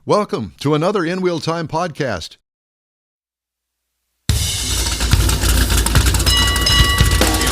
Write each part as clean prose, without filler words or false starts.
Welcome to another InWheelTime podcast.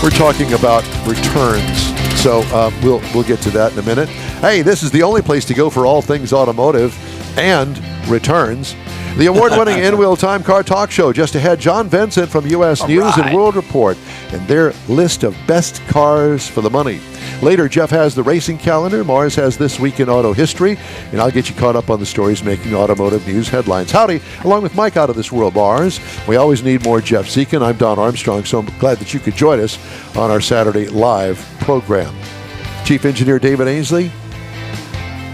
We're talking about returns, so we'll get to that in a minute. Hey, this is the only place to go for all things automotive and returns. The award-winning InWheelTime car talk show. Just ahead, John Vincent from U.S. News and World Report and their list of best cars for the money. Later, Jeff has the racing calendar. Mars has This Week in Auto History. And I'll get you caught up on the stories making automotive news headlines. Howdy, along with Mike out of This World, Mars. We always need more Jeff Zekin. I'm Don Armstrong, so I'm glad that you could join us on our Saturday live program. Chief Engineer David Ainsley.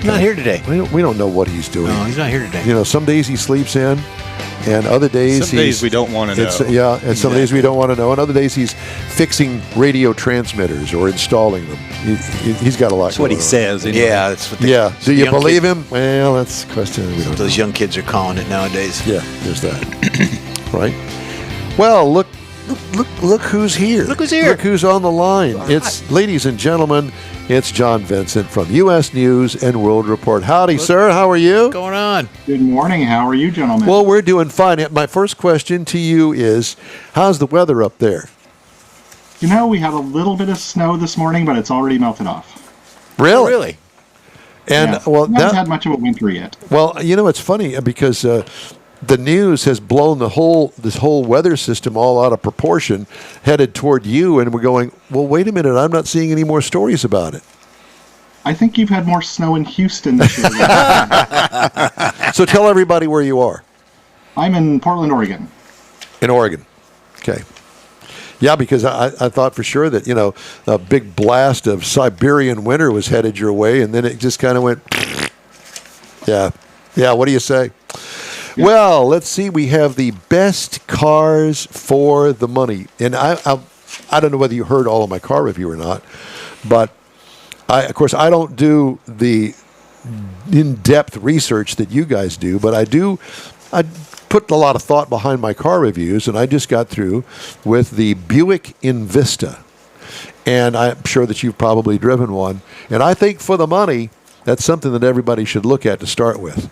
Not here today. We don't know what he's doing. No, he's not here today. You know, some days he sleeps in, and other days we don't want to know. Yeah, and some days we don't want to know, and other days he's fixing radio transmitters or installing them. He's got a lot. That's what he says. Anyway. Yeah, that's what. Do you believe him? Well, that's a question. We don't Those know. young kids are calling it nowadays. Yeah, there's that. Right. Well, look who's here. Look who's here. Look who's on the line. It's, ladies and gentlemen, it's John Vincent from U.S. News and World Report. Howdy, sir. How are you? What's going on? Good morning. How are you, gentlemen? Well, we're doing fine. My first question to you is, how's the weather up there? You know, we had a little bit of snow this morning, but it's already melted off. Really? Oh, really? And yeah. well, we haven't had much of a winter yet. Well, you know, it's funny because the news has blown this whole weather system all out of proportion, headed toward you, and we're going, well, wait a minute, I'm not seeing any more stories about it. I think you've had more snow in Houston this year. So tell everybody where you are. I'm in Portland, Oregon. In Oregon. Okay. Yeah, because I thought for sure that, you know, a big blast of Siberian winter was headed your way, and then it just kind of went, yeah. Yeah, what do you say? Yeah. Well, let's see. We have the best cars for the money. And I don't know whether you heard all of my car review or not, but of course, I don't do the in-depth research that you guys do, but I put a lot of thought behind my car reviews, and I just got through with the Buick Invista. And I'm sure that you've probably driven one. And I think for the money, that's something that everybody should look at to start with.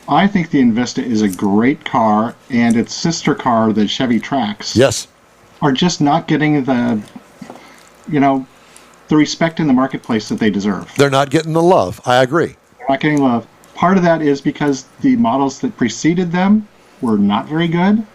I think the Invista is a great car, and its sister car, the Chevy Trax, yes, are just not getting the respect in the marketplace that they deserve. They're not getting the love. I agree. They're not getting love. Part of that is because the models that preceded them were not very good.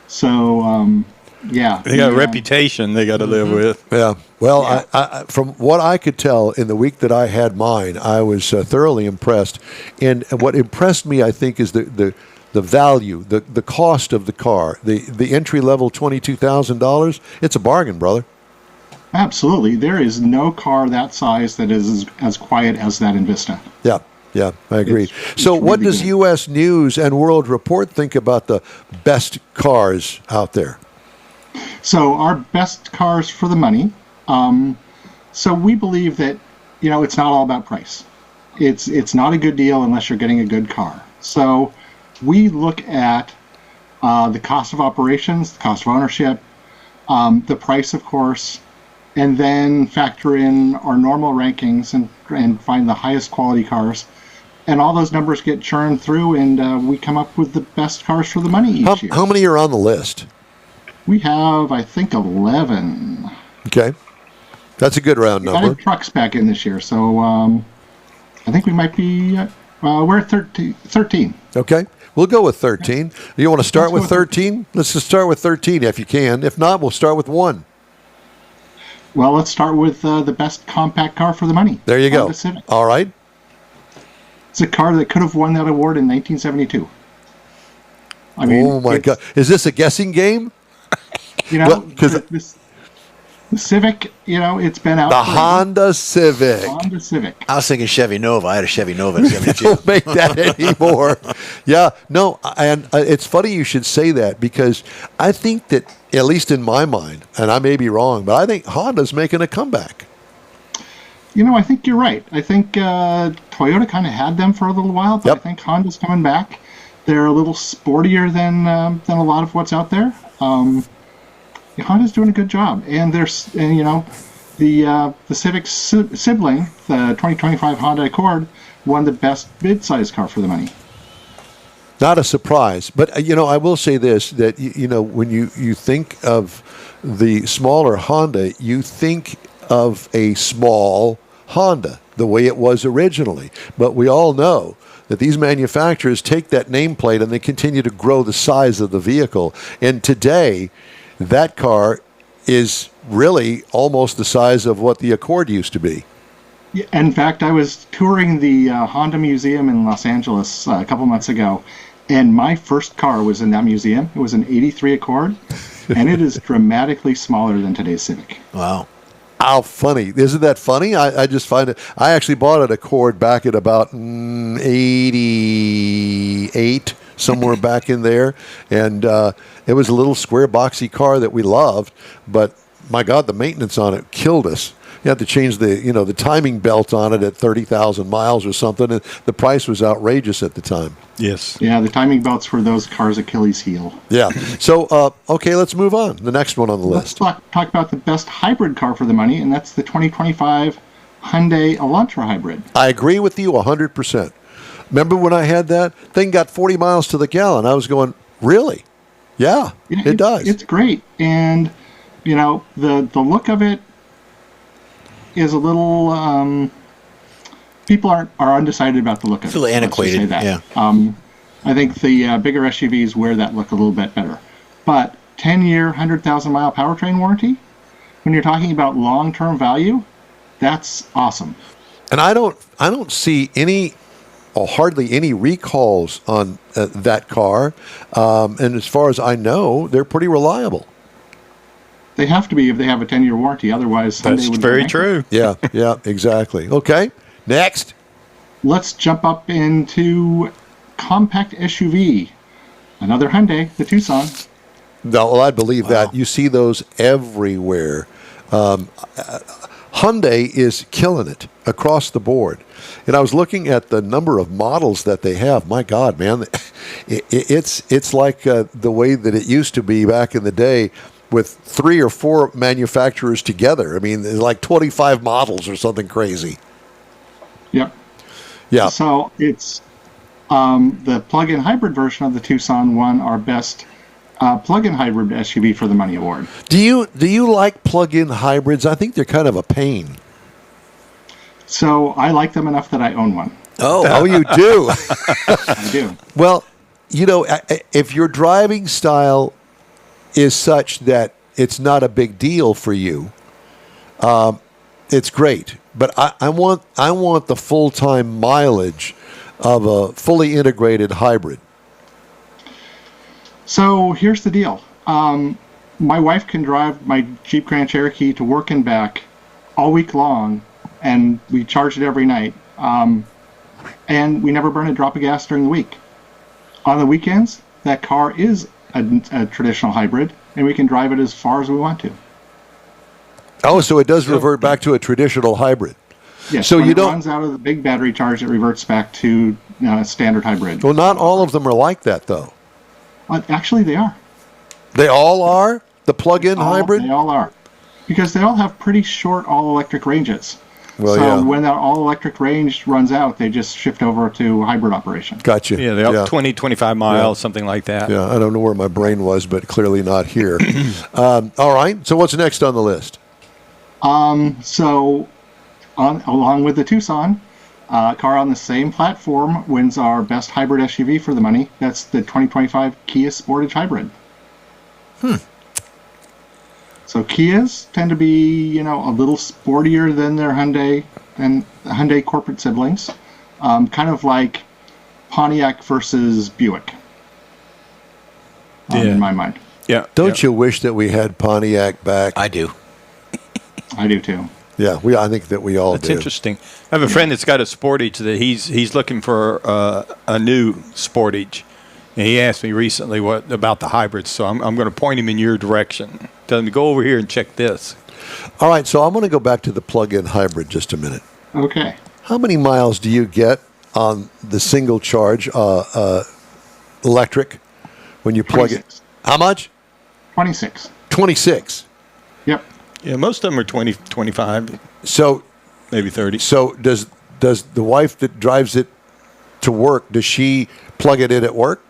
So, yeah. They got a reputation they got to live with. Yeah. Well, yeah. I, from what I could tell in the week that I had mine, I was thoroughly impressed. And what impressed me, I think, is the value, the cost of the car. The entry-level $22,000, it's a bargain, brother. Absolutely. There is no car that size that is as quiet as that Invista. Yeah. Yeah, I agree. It's really what does good. U.S. News and World Report think about the best cars out there? So our best cars for the money. So we believe that, it's not all about price. It's not a good deal unless you're getting a good car. So we look at the cost of operations, the cost of ownership, the price, of course, and then factor in our normal rankings and find the highest quality cars. And all those numbers get churned through, and we come up with the best cars for the money each year. How many are on the list? We have, I think, 11. Okay. That's a good round number. We added trucks back in this year, so I think we might be, we're at 13. Okay. We'll go with 13. You want to start with 13? Let's just start with 13 if you can. If not, we'll start with 1. Well, let's start with the best compact car for the money. There you go. Honda Civic. All right. It's a car that could have won that award in 1972. I mean, oh my God! Is this a guessing game? The Civic, it's been out. The Honda Civic. Honda Civic. I was thinking Chevy Nova. I had a Chevy Nova in 72. Don't make that anymore. Yeah, no, and it's funny you should say that because I think that, at least in my mind, and I may be wrong, but I think Honda's making a comeback. I think you're right. I think Toyota kind of had them for a little while, but I think Honda's coming back. They're a little sportier than a lot of what's out there. Honda's doing a good job, and there's the Civic sibling, the 2025 Honda Accord, won the best mid-size car for the money. Not a surprise, but I will say this: that when you think of the smaller Honda, you think of a small Honda, the way it was originally. But we all know that these manufacturers take that nameplate and they continue to grow the size of the vehicle. And today, that car is really almost the size of what the Accord used to be. In fact, I was touring the Honda Museum in Los Angeles a couple months ago, and my first car was in that museum. It was an '83 Accord, and it is dramatically smaller than today's Civic. Wow. How funny. Isn't that funny? I just find it. I actually bought an Accord back at about 88, somewhere back in there. And it was a little square boxy car that we loved. But, my God, the maintenance on it killed us. You had to change the timing belt on it at 30,000 miles or something. And the price was outrageous at the time. Yes. Yeah, the timing belts were those cars' Achilles heel. Yeah. So, okay, let's move on. The next one on the list. Let's talk about the best hybrid car for the money, and that's the 2025 Hyundai Elantra Hybrid. I agree with you 100%. Remember when I had that? Thing got 40 miles to the gallon. I was going, really? Yeah, it does. It's great. And, the look of it is a little... people are undecided about the look of it. It's a little antiquated, yeah. I think the bigger SUVs wear that look a little bit better. But 10-year, 100,000-mile powertrain warranty, when you're talking about long-term value, that's awesome. And I don't see any or hardly any recalls on that car. And as far as I know, they're pretty reliable. They have to be if they have a 10-year warranty. Otherwise, that's very true. Yeah, exactly. Okay, next. Let's jump up into compact SUV. Another Hyundai, the Tucson. No, well, I believe that. You see those everywhere. Hyundai is killing it across the board. And I was looking at the number of models that they have. My God, man, it's like the way that it used to be back in the day with 3 or 4 manufacturers together. I mean, there's like 25 models or something crazy. Yep. Yeah. So it's the plug-in hybrid version of the Tucson won our best plug-in hybrid SUV for the Money Award. Do you like plug-in hybrids? I think they're kind of a pain. So I like them enough that I own one. Oh, you do? I do. Well, if your driving style is such that it's not a big deal for you, it's great. But I want the full-time mileage of a fully integrated hybrid. So here's the deal. My wife can drive my Jeep Grand Cherokee to work and back all week long, and we charge it every night. And we never burn a drop of gas during the week. On the weekends, that car is a traditional hybrid, and we can drive it as far as we want to. Oh, so it does revert back to a traditional hybrid. Yes, so when you it don't runs out of the big battery charge, it reverts back to standard hybrid. Well, not all of them are like that, though. Actually, they are. They all are? The plug-in hybrid? They all are. Because they all have pretty short all-electric ranges. Well, so when that all-electric range runs out, they just shift over to hybrid operation. Gotcha. Yeah, they're up 20, 25 miles, something like that. Yeah, I don't know where my brain was, but clearly not here. All right, so what's next on the list? Along with the Tucson, a car on the same platform wins our best hybrid SUV for the money. That's the 2025 Kia Sportage Hybrid. So Kias tend to be, a little sportier than their Hyundai corporate siblings. Kind of like Pontiac versus Buick. In my mind. Yeah. Don't you wish that we had Pontiac back? I do. I do too. Yeah, I think that we all do. That's interesting. I have a friend that's got a Sportage that he's looking for a new Sportage. And he asked me recently about the hybrids, so I'm going to point him in your direction. Tell him to go over here and check this. All right, so I'm going to go back to the plug-in hybrid just a minute. Okay. How many miles do you get on the single charge electric when you plug 26. it? How much? 26. 26. Yep. Yeah, most of them are 20, 25, So maybe 30. So does the wife that drives it to work, does she plug it in at work?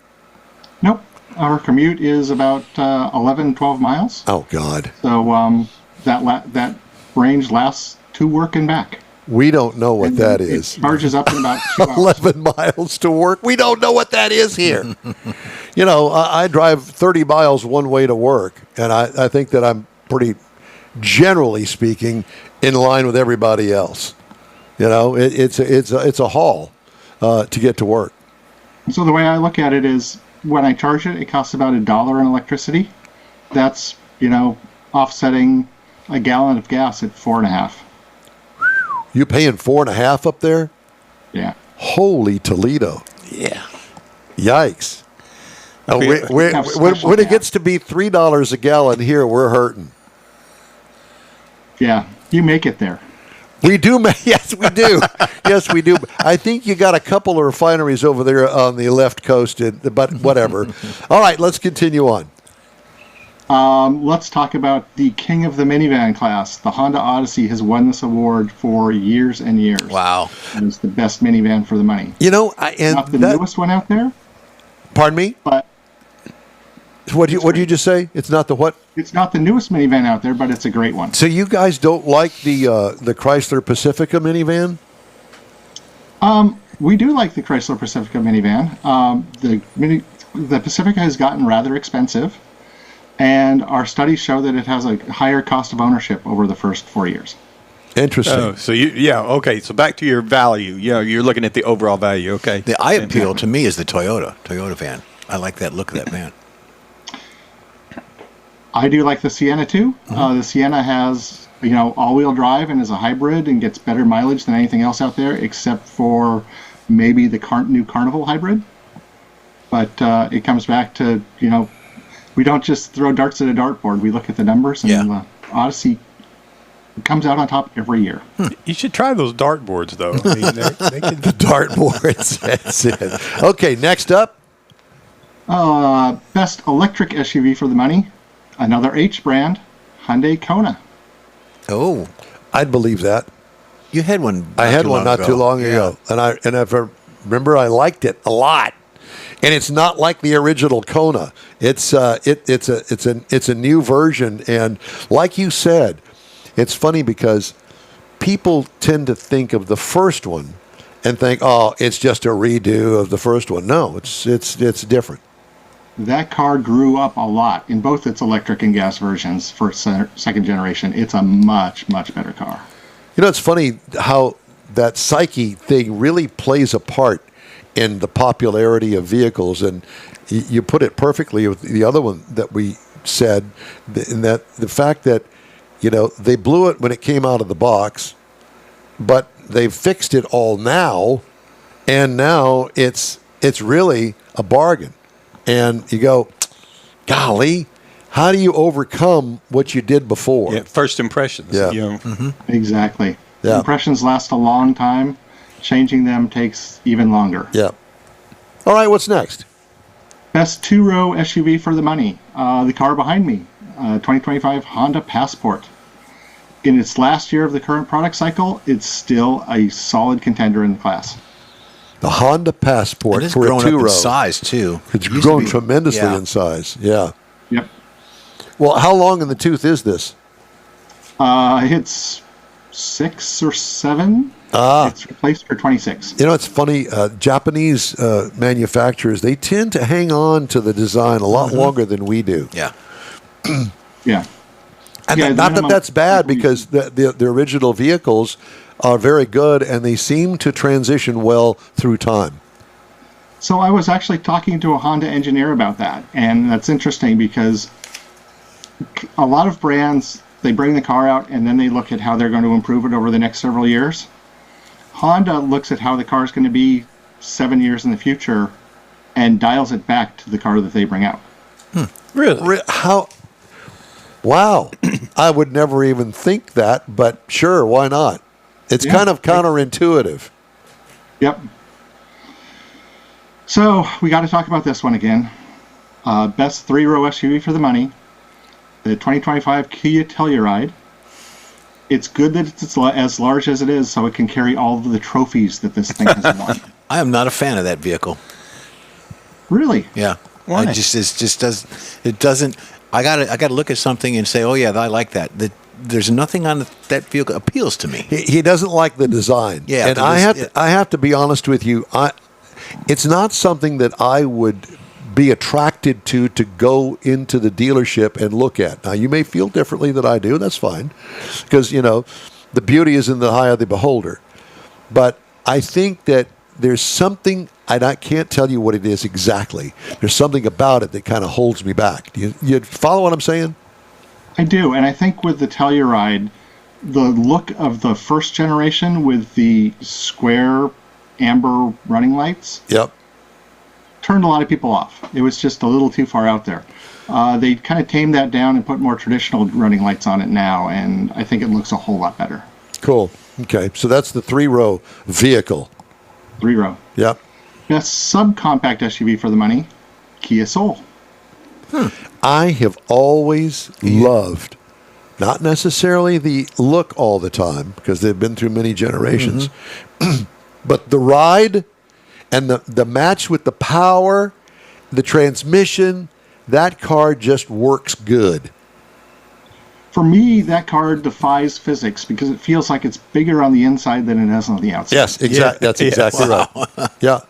Nope. Our commute is about 11, 12 miles. Oh, God. So that range lasts to work and back. We don't know what And that it is. charges up in about 2 hours. 11 miles to work. We don't know what that is here. I drive 30 miles one way to work, and I think that I'm pretty, generally speaking, in line with everybody else. It's a haul to get to work. So the way I look at it is when I charge it, it costs about $1 in electricity. That's, offsetting a gallon of gas at 4.5. You paying 4.5 up there? Yeah. Holy Toledo! Yeah. Yikes! Okay. When it gets to be $3 a gallon here, we're hurting. Yeah. You make it there. We do, yes, we do. Yes, we do. I think you got a couple of refineries over there on the left coast, but whatever. All right, let's continue on. Let's talk about the king of the minivan class. The Honda Odyssey has won this award for years and years. Wow. And it's the best minivan for the money. Not the newest one out there, Pardon me? but What did you just say? It's not the what? it's not the newest minivan out there, but it's a great one. So you guys don't like the Chrysler Pacifica minivan? We do like the Chrysler Pacifica minivan. The Pacifica has gotten rather expensive, and our studies show that it has a higher cost of ownership over the first 4 years. Interesting. Oh, so okay. So back to your value. You're looking at the overall value. Okay. The eye appeal to me is the Toyota van. I like that look of that van. I do like the Sienna too. The Sienna has, all-wheel drive and is a hybrid and gets better mileage than anything else out there, except for maybe the new Carnival hybrid. But it comes back to, we don't just throw darts at a dartboard. We look at the numbers, and the Odyssey comes out on top every year. You should try those dartboards, though. I mean, they can... The dartboards. That's it. Okay, next up. Best electric SUV for the money. Another H brand, Hyundai Kona. Oh, I'd believe that. you had one. I had one not too long Yeah. ago, and if I remember, I liked it a lot. And it's not like the original Kona. It's a new version, and like you said, it's funny because people tend to think of the first one and think, oh, it's just a redo of the first one. No, it's different. That car grew up a lot in both its electric and gas versions for second generation. It's a much, much better car. You know, it's funny how that psyche thing really plays a part in the popularity of vehicles, and you put it perfectly with the other one that we said, in that the fact that, you know, they blew it when it came out of the box, but they've fixed it all now, and now it's really a bargain. And you go, golly, how do you overcome what you did before? Yeah, first impressions. Yeah. You know. Mm-hmm. Exactly. Yeah. Impressions last a long time. Changing them takes even longer. Yeah. All right, what's next? Best two-row SUV for the money. The car behind me, 2025 Honda Passport. In its last year of the current product cycle, it's still a solid contender in the class. The Honda Passport And it's for a grown up in two-row. size too. It's It used to grown be- tremendously yeah. in size. Yeah. Yep. Well, how long in the tooth is this? It's 6 or 7. It's replaced for 26. You know, it's funny. Japanese manufacturers, they tend to hang on to the design a lot longer than we do. Yeah. Yeah. And Yeah, the not that minimum- that's bad, because the original vehicles are very good, and they seem to transition well through time. So I was actually talking to a Honda engineer about that, and that's interesting because a lot of brands, they bring the car out and then they look at how they're going to improve it over the next several years. Honda looks at how the car is going to be 7 years in the future and dials it back to the car that they bring out. Really? How? Wow. I would never even think that, but sure, why not? It's Yeah. kind of counterintuitive. Yep. So we got to talk about this one again. Best three-row SUV for the money. The 2025 Kia Telluride. It's good that it's as large as it is, so it can carry all of the trophies that this thing has won. I am not a fan of that vehicle. Really? Yeah. Why? It just doesn't. I gotta look at something and say, oh yeah, I like that. There's nothing on that vehicle appeals to me. He doesn't like the design. Yeah, and I have to be honest with you. It's not something that I would be attracted to go into the dealership and look at. Now, you may feel differently than I do. That's fine, because the beauty is in the eye of the beholder. But I think that there's something, and I can't tell you what it is exactly. There's something about it that kind of holds me back. Do you follow what I'm saying? I do, and I think with the Telluride, the look of the first generation with the square amber running lights Yep. turned a lot of people off. It was just a little too far out there. They kind of tamed that down and put more traditional running lights on it now, and I think it looks a whole lot better. Cool. Okay, so that's the 3-row vehicle. 3-row. Yep. Best subcompact SUV for the money, Kia Soul. I have always loved, not necessarily the look all the time, because they've been through many generations, but the ride and the match with the power, the transmission, that car just works good. For me, that car defies physics because it feels like it's bigger on the inside than it is on the outside. Yes, exactly. That's exactly right. Yeah.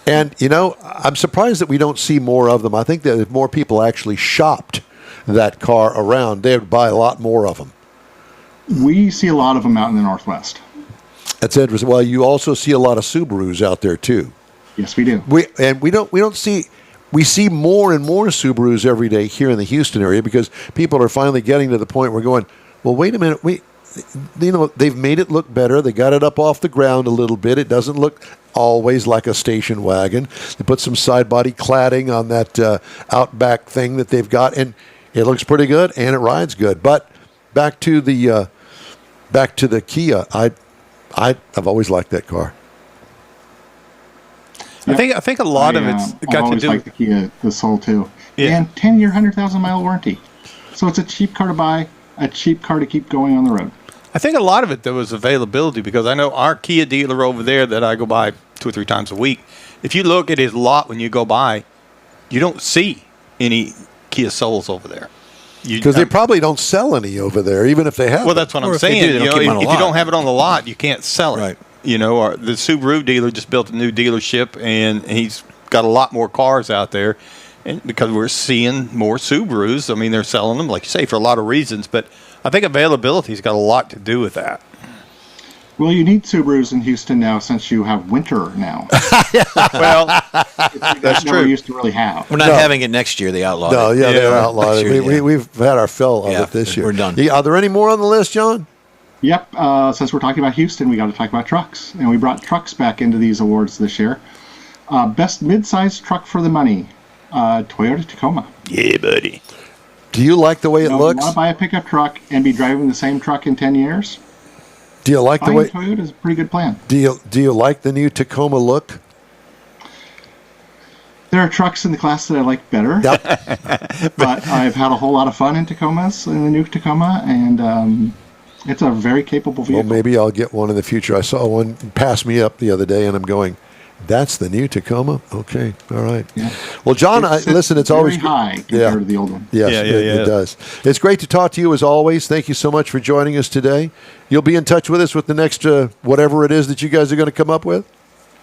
And, I'm surprised that we don't see more of them. I think that if more people actually shopped that car around, they would buy a lot more of them. We see a lot of them out in the Northwest. That's interesting. Well, you also see a lot of Subarus out there, too. Yes, we do. We see more and more Subarus every day here in the Houston area because people are finally getting to the point where going, well, wait a minute, they've made it look better. They got it up off the ground a little bit. It doesn't look always like a station wagon. They put some side body cladding on that Outback thing that they've got, and it looks pretty good and it rides good. But back to the Kia, I've always liked that car. I think a lot of it's got to do. Like the Kia, the Soul too, Yeah. and 10-year, 100,000-mile warranty. So it's a cheap car to buy, a cheap car to keep going on the road. I think a lot of it though is availability because I know our Kia dealer over there that I go by 2 or 3 times a week. If you look at his lot when you go by, you don't see any Kia Souls over there. Because they probably don't sell any over there, even if they have. Well, that's what Or I'm if they saying. do, they don't keep 'em on If the you don't lot. have it on the lot, you can't sell it. Right. Or the Subaru dealer just built a new dealership, and he's got a lot more cars out there. And because we're seeing more Subarus, I mean, they're selling them, like you say, for a lot of reasons. But I think availability's got a lot to do with that. Well, you need Subarus in Houston now since you have winter now. Well, That's true. We used to really have. We're not having it next year. They outlawed No, it. yeah, they're outlawed. Next year, yeah. We've had our fill of Yeah, it this year. we're done. Yeah, are there any more on the list, John? Yep. Since we're talking about Houston, we got to talk about trucks, and we brought trucks back into these awards this year. Best mid-sized truck for the money, Toyota Tacoma. yeah, buddy. Do you like the way it You looks? want to buy a pickup truck and be driving the same truck in 10 years? Do you like the Buying way? Toyota is a pretty good plan. Do you like the new Tacoma look? There are trucks in the class that I like better, Yep. but I've had a whole lot of fun in Tacomas, in the new Tacoma, and it's a very capable Well, vehicle. maybe I'll get one in the future. I saw one pass me up the other day, and I'm going, "That's the new Tacoma." Okay, all right. Yeah. Well, John, it's always very high compared Yeah. to the old one. Yes, Yeah, it yeah. does. It's great to talk to you as always. Thank you so much for joining us today. You'll be in touch with us with the next whatever it is that you guys are going to come up with.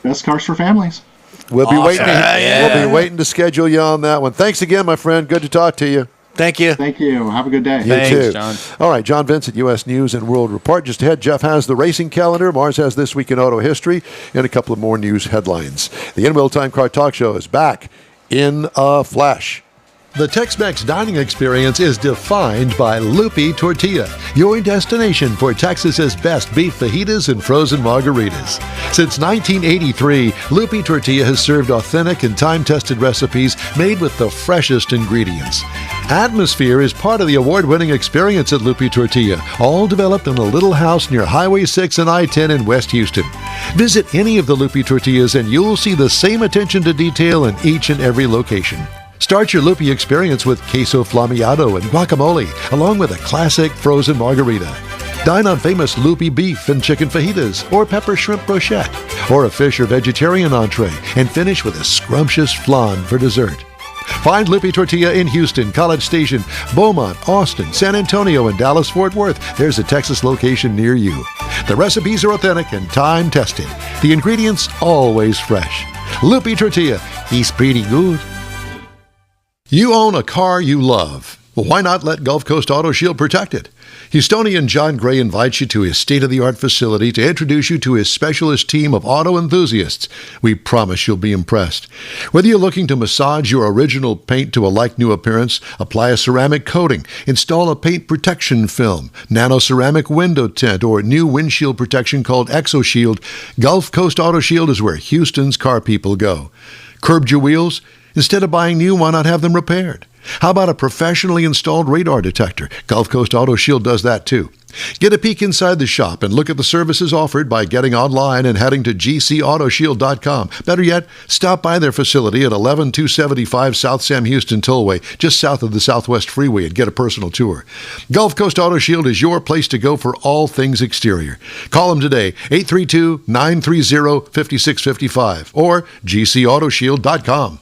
Best cars for families. We'll be Awesome. waiting. Yeah. We'll be waiting to schedule you on that one. Thanks again, my friend. Good to talk to you. Thank you. Thank you. Have a good day. You Thanks, too. John. All right, John Vincent, U.S. News and World Report. Just ahead, Jeff has the racing calendar. Mars has This Week in Auto History and a couple of more news headlines. The InWheelTime Car Talk Show is back in a flash. The Tex-Mex dining experience is defined by Lupi Tortilla, your destination for Texas's best beef fajitas and frozen margaritas. Since 1983, Lupi Tortilla has served authentic and time-tested recipes made with the freshest ingredients. Atmosphere is part of the award-winning experience at Lupi Tortilla, all developed in a little house near Highway 6 and I-10 in West Houston. Visit any of the Lupi Tortillas and you'll see the same attention to detail in each and every location. Start your Lupi experience with queso flameado and guacamole, along with a classic frozen margarita. Dine on famous loopy beef and chicken fajitas or pepper shrimp brochette, or a fish or vegetarian entree, and finish with a scrumptious flan for dessert. Find Loopy Tortilla in Houston, College Station, Beaumont, Austin, San Antonio, and Dallas-Fort Worth. There's a Texas location near you. The recipes are authentic and time-tested. The ingredients always fresh. Loopy Tortilla, he's pretty good. You own a car you love. Well, why not let Gulf Coast Auto Shield protect it? Houstonian John Gray invites you to his state-of-the-art facility to introduce you to his specialist team of auto enthusiasts. We promise you'll be impressed. Whether you're looking to massage your original paint to a like-new appearance, apply a ceramic coating, install a paint protection film, nano-ceramic window tint, or new windshield protection called ExoShield, Gulf Coast Auto Shield is where Houston's car people go. Curbed your wheels? Instead of buying new, why not have them repaired? How about a professionally installed radar detector? Gulf Coast Auto Shield does that too. Get a peek inside the shop and look at the services offered by getting online and heading to gcautoshield.com. Better yet, stop by their facility at 11275 South Sam Houston Tollway, just south of the Southwest Freeway, and get a personal tour. Gulf Coast Auto Shield is your place to go for all things exterior. Call them today, 832-930-5655 or gcautoshield.com.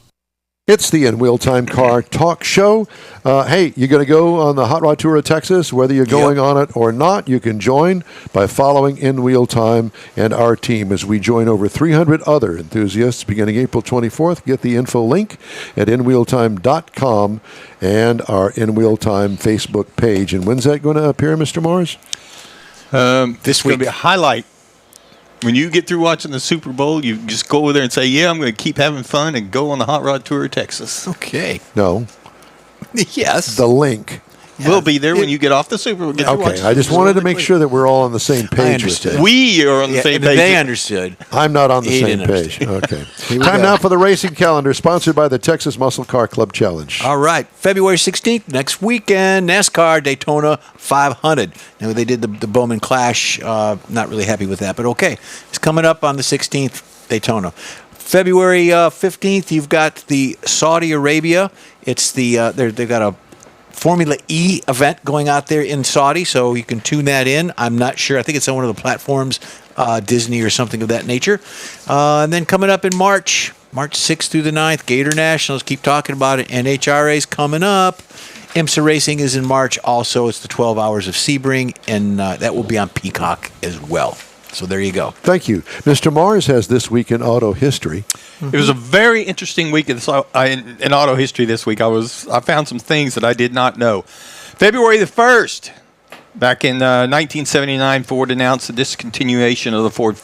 It's the InWheelTime Car Talk Show. Hey, you're going to go on the Hot Rod Tour of Texas, whether you're going on it or not. You can join by following InWheelTime and our team as we join over 300 other enthusiasts beginning April 24th. Get the info link at InWheelTime.com and our InWheelTime Facebook page. And when's that going to appear, Mr. Mars? This week. Going to be a highlight. When you get through watching the Super Bowl, you just go over there and say, yeah, I'm going to keep having fun and go on the Hot Rod Tour of Texas. Okay. No. Yes. The link. We'll be there when you get off the Super Bowl. Okay, I just wanted to make sure that we're all on the same page with it. We are on the same page. They understood. I'm not on the same page. Okay. Time now for the racing calendar, sponsored by the Texas Muscle Car Club Challenge. All right. February 16th, next weekend, NASCAR Daytona 500. Now, they did the Bowman Clash. Not really happy with that, but okay. It's coming up on the 16th, Daytona. February 15th, you've got the Saudi Arabia. It's they've got a Formula E event going out there in Saudi, so you can tune that in. I'm not sure. I think it's on one of the platforms, Disney or something of that nature. And then coming up in March 6th through the 9th, Gator Nationals, keep talking about it. NHRA's coming up. IMSA Racing is in March also. It's the 12 Hours of Sebring, and that will be on Peacock as well. So there you go. Thank you. Mr. Mars has This Week in Auto History. It was a very interesting week in auto history this week. I found some things that I did not know. February the 1st, back in 1979, Ford announced the discontinuation of the Ford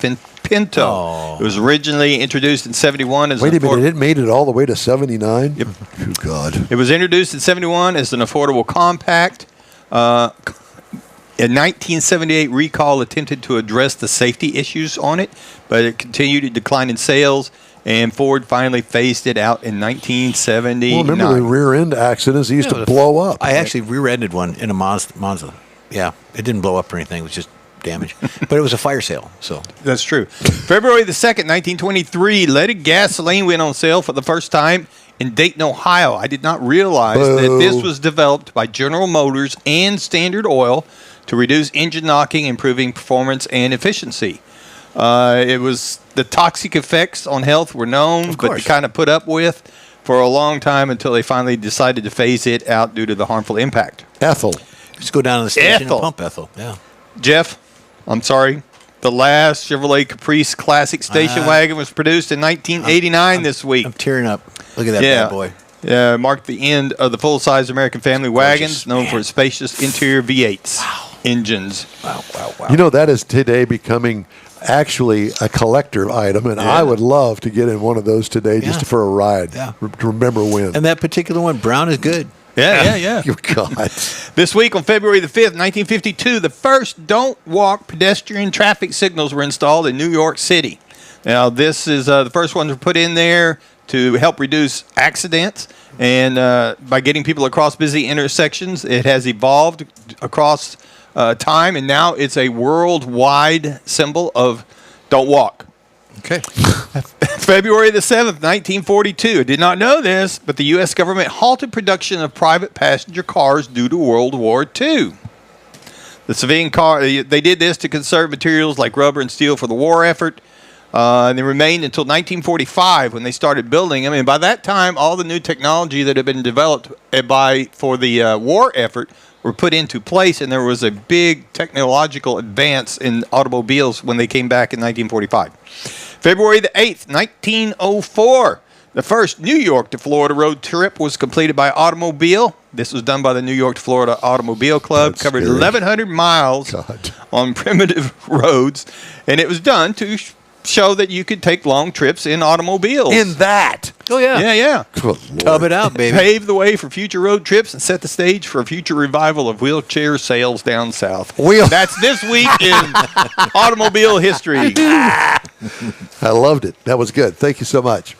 Pinto. Oh. It was originally introduced in 71 as Wait a minute, it made it all the way to 79? Yep. Oh, God. It was introduced in 71 as an affordable compact. A 1978 recall attempted to address the safety issues on it, but it continued to decline in sales, and Ford finally phased it out in 1979. Well, remember the rear-end accidents? They used to blow up. I actually rear-ended one in a Mazda. Yeah, it didn't blow up or anything. It was just damage. But it was a fire sale. So that's true. February the 2nd, 1923, leaded gasoline went on sale for the first time in Dayton, Ohio. I did not realize that this was developed by General Motors and Standard Oil to reduce engine knocking, improving performance and efficiency. It was the toxic effects on health were known, but kind of put up with for a long time until they finally decided to phase it out due to the harmful impact. Ethyl. Just go down to the station and pump ethyl. Yeah. Jeff, I'm sorry. The last Chevrolet Caprice Classic station wagon was produced in 1989 this week. I'm tearing up. Look at that bad boy. Yeah, marked the end of the full-size American family wagons, known for its spacious interior V8s engines. Wow. You know, that is today becoming actually a collector item, and I would love to get in one of those today just for a ride. Yeah. To remember when. And that particular one, brown, is good. Yeah. You God. This week on February the 5th, 1952, the first don't walk pedestrian traffic signals were installed in New York City. Now, this is the first ones were put in there to help reduce accidents, and by getting people across busy intersections, it has evolved across time, and now it's a worldwide symbol of don't walk. Okay. February the 7th, 1942. I did not know this, but the U.S. government halted production of private passenger cars due to World War II. The civilian car, they did this to conserve materials like rubber and steel for the war effort. And they remained until 1945 when they started building them. And by that time, all the new technology that had been developed for the war effort were put into place, and there was a big technological advance in automobiles when they came back in 1945. February the 8th, 1904, the first New York to Florida road trip was completed by automobile. This was done by the New York to Florida Automobile Club. That's covered scary. 1,100 miles on primitive roads, and it was done to show that you could take long trips in automobiles. In that. Oh, yeah. Yeah. Good Lord. Tub it out, baby. Paved the way for future road trips and set the stage for a future revival of wheelchair sales down south. That's this week in automobile history. I loved it. That was good. Thank you so much.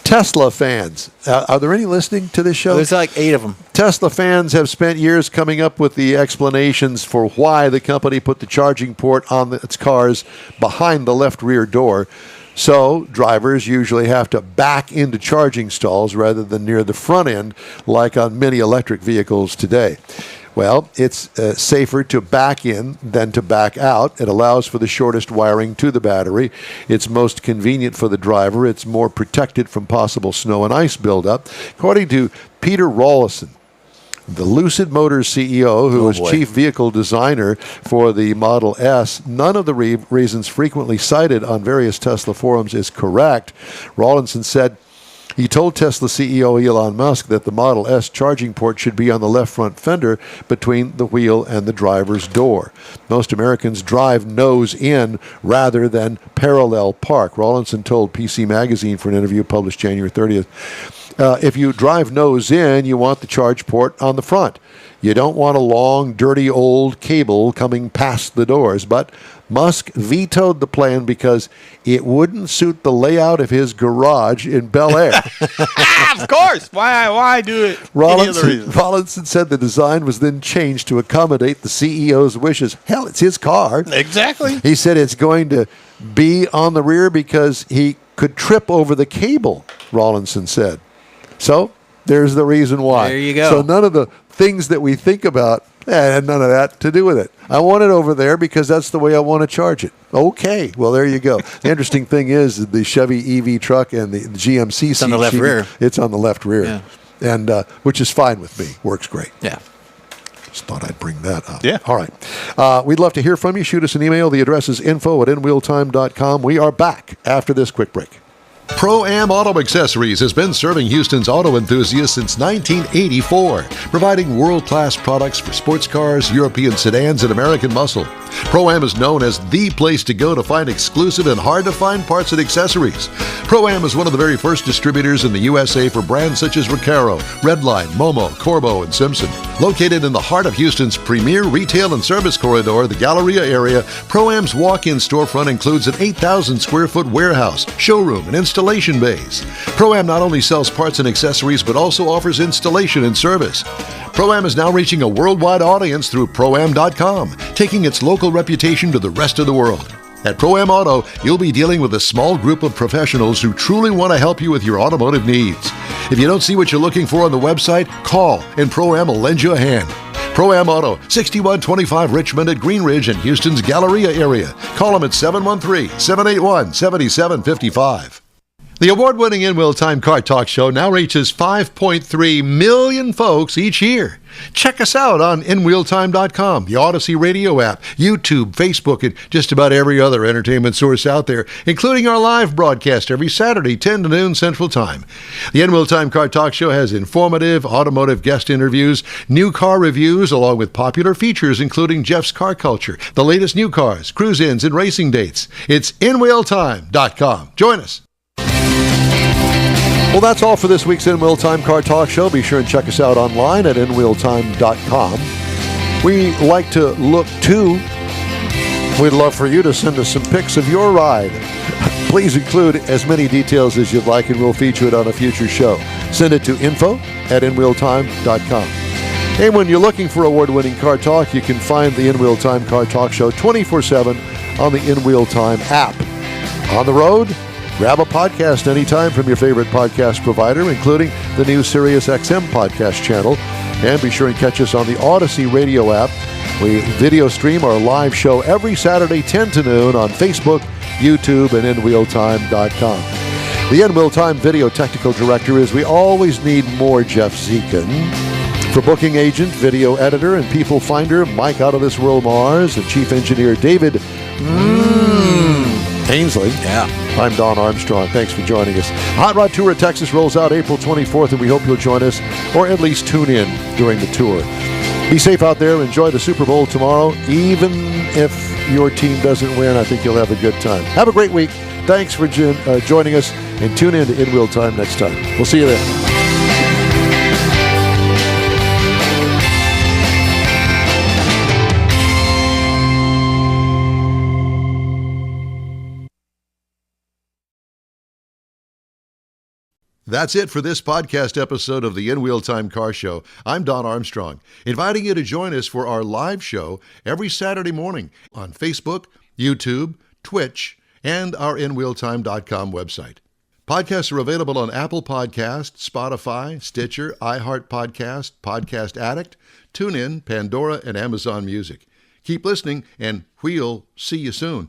Tesla fans. Are there any listening to this show? There's like 8 of them. Tesla fans have spent years coming up with the explanations for why the company put the charging port on its cars behind the left rear door. So drivers usually have to back into charging stalls rather than near the front end, like on many electric vehicles today. Well, it's safer to back in than to back out. It allows for the shortest wiring to the battery. It's most convenient for the driver. It's more protected from possible snow and ice buildup. According to Peter Rawlinson, the Lucid Motors CEO, who was chief vehicle designer for the Model S, none of the reasons frequently cited on various Tesla forums is correct. Rawlinson said, he told Tesla CEO Elon Musk that the Model S charging port should be on the left front fender between the wheel and the driver's door. Most Americans drive nose in rather than parallel park. Rawlinson told PC Magazine for an interview published January 30th. If you drive nose in, you want the charge port on the front. You don't want a long, dirty old cable coming past the doors. But Musk vetoed the plan because it wouldn't suit the layout of his garage in Bel Air. Of course. Why do it? Rawlinson said the design was then changed to accommodate the CEO's wishes. Hell, it's his car. Exactly. He said it's going to be on the rear because he could trip over the cable, Rawlinson said. So there's the reason why. There you go. So none of the things that we think about had none of that to do with it. I want it over there because that's the way I want to charge it. Okay, well, there you go. The interesting thing is the Chevy EV truck and the GMC It's on the left rear. It's on the left rear, Yeah. and which is fine with me. Works great. Yeah. Just thought I'd bring that up. Yeah. All right. We'd love to hear from you. Shoot us an email. The address is info@InWheelTime.com. We are back after this quick break. Pro-Am Auto Accessories has been serving Houston's auto enthusiasts since 1984, providing world-class products for sports cars, European sedans, and American muscle. Pro-Am is known as the place to go to find exclusive and hard-to-find parts and accessories. Pro-Am is one of the very first distributors in the USA for brands such as Recaro, Redline, Momo, Corbo, and Simpson. Located in the heart of Houston's premier retail and service corridor, the Galleria area, Pro-Am's walk-in storefront includes an 8,000-square-foot warehouse, showroom, and installation bays. Pro-Am not only sells parts and accessories, but also offers installation and service. Pro-Am is now reaching a worldwide audience through Pro-Am.com, taking its local reputation to the rest of the world. At Pro-Am Auto, you'll be dealing with a small group of professionals who truly want to help you with your automotive needs. If you don't see what you're looking for on the website, call and Pro-Am will lend you a hand. Pro-Am Auto, 6125 Richmond at Green Ridge in Houston's Galleria area. Call them at 713-781-7755. The award-winning InWheelTime Car Talk Show now reaches 5.3 million folks each year. Check us out on InWheelTime.com, the Odyssey Radio app, YouTube, Facebook, and just about every other entertainment source out there, including our live broadcast every Saturday, 10 to noon Central Time. The InWheelTime Car Talk Show has informative automotive guest interviews, new car reviews, along with popular features including Jeff's Car Culture, the latest new cars, cruise-ins, and racing dates. It's InWheelTime.com. Join us. Well, that's all for this week's InWheelTime Car Talk Show. Be sure and check us out online at InWheelTime.com. We like to look too. We'd love for you to send us some pics of your ride. Please include as many details as you'd like, and we'll feature it on a future show. Send it to info@InWheelTime.com. And when you're looking for award-winning car talk, you can find the InWheelTime Car Talk Show 24/7 on the InWheelTime app. On the road, grab a podcast anytime from your favorite podcast provider, including the new SiriusXM podcast channel. And be sure and catch us on the Odyssey Radio app We video stream our live show every Saturday 10 to noon on Facebook, YouTube, and InWheelTime.com. The InWheelTime video technical director is we always need more Jeff Zekin. For booking agent, video editor, and people finder, Mike Out of This World Mars, and chief engineer David Ainsley. Yeah. I'm Don Armstrong. Thanks for joining us. Hot Rod Tour of Texas rolls out April 24th, and we hope you'll join us, or at least tune in during the tour. Be safe out there. Enjoy the Super Bowl tomorrow. Even if your team doesn't win, I think you'll have a good time. Have a great week. Thanks for joining us, and tune in to InWheelTime next time. We'll see you there. That's it for this podcast episode of the InWheelTime Car Show. I'm Don Armstrong, inviting you to join us for our live show every Saturday morning on Facebook, YouTube, Twitch, and our InWheelTime.com website. Podcasts are available on Apple Podcasts, Spotify, Stitcher, iHeart Podcast, Podcast Addict, TuneIn, Pandora, and Amazon Music. Keep listening, and we'll see you soon.